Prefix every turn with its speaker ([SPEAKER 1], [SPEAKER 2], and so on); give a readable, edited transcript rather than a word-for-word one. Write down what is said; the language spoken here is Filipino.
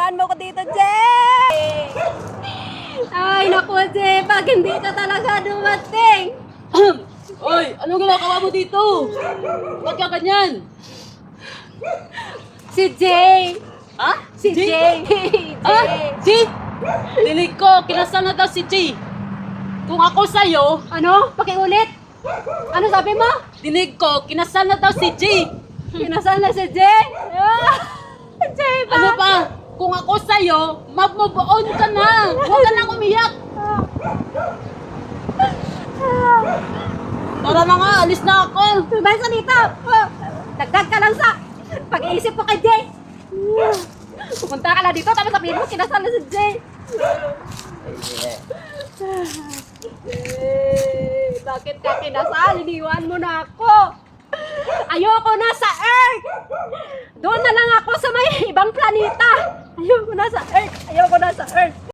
[SPEAKER 1] Puntahan mo ko dito, Jay! Ay, naku, Jay. Pag hindi ka talaga dumating.
[SPEAKER 2] Oy, anong ginagawa mo dito? Ba't ka ganyan?
[SPEAKER 1] Si Jay.
[SPEAKER 2] Ha?
[SPEAKER 1] Si Jay.
[SPEAKER 2] Ah? Si? Dinig ko, kinasal na daw si Jay. Kung ako sa'yo,
[SPEAKER 1] Ano? Pakiulit. Ano sabi mo?
[SPEAKER 2] dinig ko, kinasal na daw si Jay.
[SPEAKER 1] Pinasal na si Jay. Ah, Jay ba?
[SPEAKER 2] Ano pa? Kung ako sa'yo, mag-move on ka na. Huwag ka nang umiyak. Tara na nga, alis na ako.
[SPEAKER 1] May salita. Oh, dagdag ka lang sa pag-iisip ko kay Jay. Pupunta ka na dito tapos sabihin mo kinasal na si Jay. Bakit ka kinasal? Iniwan mo na ako. Ayoko na sa Earth. Doon na lang ako sa may ibang planeta. Ayoko na sa Earth. Ayoko na sa Earth.